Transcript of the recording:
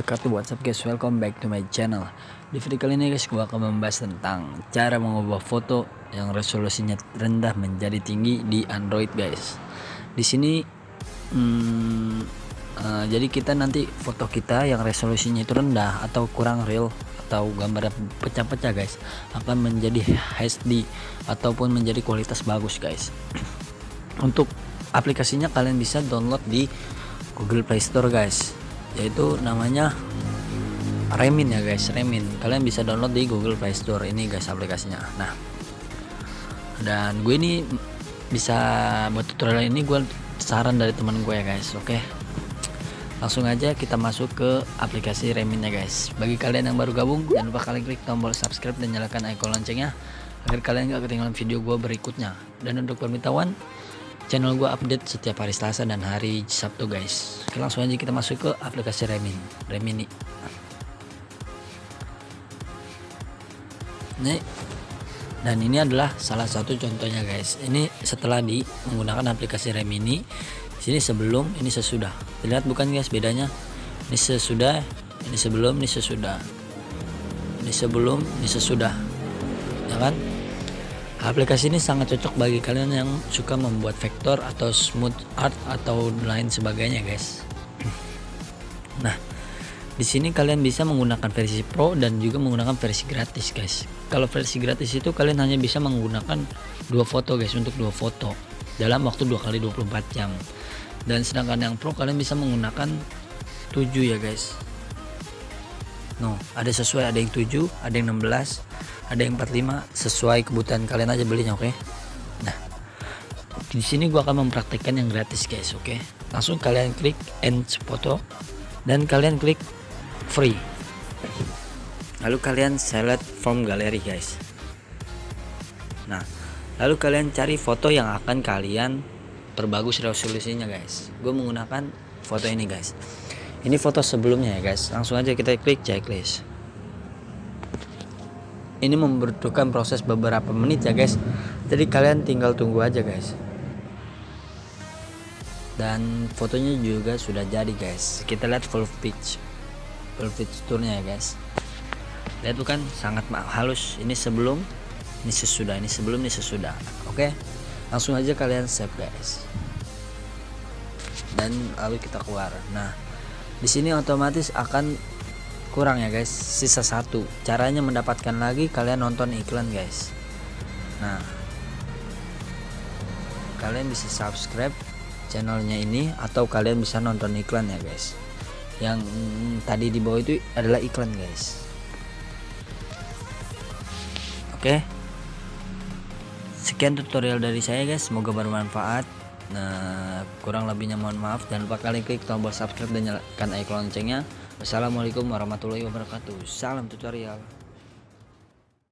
wabarakatuh. What's up guys, welcome back to my channel. Di video kali ini guys, gua akan membahas tentang cara mengubah foto yang resolusinya rendah menjadi tinggi di Android guys. Di sini jadi kita nanti foto kita yang resolusinya itu rendah atau kurang real atau gambar pecah-pecah guys akan menjadi HD ataupun menjadi kualitas bagus guys. Untuk aplikasinya kalian bisa download di Google Play Store guys, yaitu namanya Remin ya guys. Remin kalian bisa download di Google Play Store ini guys aplikasinya. Nah, dan gue ini bisa buat tutorial ini gue saran dari teman gue ya guys. Oke, langsung aja kita masuk ke aplikasi Remin ya guys. Bagi kalian yang baru gabung, jangan lupa kalian klik tombol subscribe dan nyalakan icon loncengnya agar kalian gak ketinggalan video gue berikutnya. Dan untuk pemberitahuan, channel gue update setiap hari Selasa dan hari Sabtu guys. Oke, langsung aja kita masuk ke aplikasi Remini. Nih, dan ini adalah salah satu contohnya guys. Ini setelah menggunakan aplikasi Remini. Sini sebelum, ini sesudah. Terlihat bukan guys bedanya? Ini sesudah, ini sebelum, ini sesudah. Ini sebelum, ini sesudah. Ya kan? Aplikasi ini sangat cocok bagi kalian yang suka membuat vektor atau smooth art atau lain sebagainya guys. Nah, di sini kalian bisa menggunakan versi Pro dan juga menggunakan versi gratis guys. Kalau versi gratis itu kalian hanya bisa menggunakan 2 foto guys, untuk 2 foto dalam waktu 2 kali 24 jam. Dan sedangkan yang Pro kalian bisa menggunakan 7 ya guys. No, ada sesuai, ada yang 7, ada yang 16, ada yang 45, sesuai kebutuhan kalian aja belinya. Oke. Nah, di sini gua akan mempraktekkan yang gratis guys. Oke, langsung kalian klik end photo dan kalian klik free, lalu kalian select from gallery guys. Nah, lalu kalian cari foto yang akan kalian perbagus resolusinya guys. Gue menggunakan foto ini guys. Ini foto sebelumnya ya guys. Langsung aja kita klik checklist. Ini membutuhkan proses beberapa menit ya guys, jadi kalian tinggal tunggu aja guys. Dan fotonya juga sudah jadi guys. Kita lihat full picture-nya ya guys. Lihat bukan, sangat halus. Ini sebelum, ini sesudah, ini sebelum, ini sesudah. Oke, langsung aja kalian save guys. Dan lalu kita keluar. Nah, di sini otomatis akan kurang ya guys, sisa 1. Caranya mendapatkan lagi, kalian nonton iklan guys. Nah, kalian bisa subscribe channelnya ini atau kalian bisa nonton iklan ya guys. Yang tadi di bawah itu adalah iklan guys. Oke, sekian tutorial dari saya guys, semoga bermanfaat. Nah, kurang lebihnya mohon maaf. Jangan lupa kalian klik tombol subscribe dan nyalakan icon loncengnya. Wassalamualaikum warahmatullahi wabarakatuh. Salam tutorial.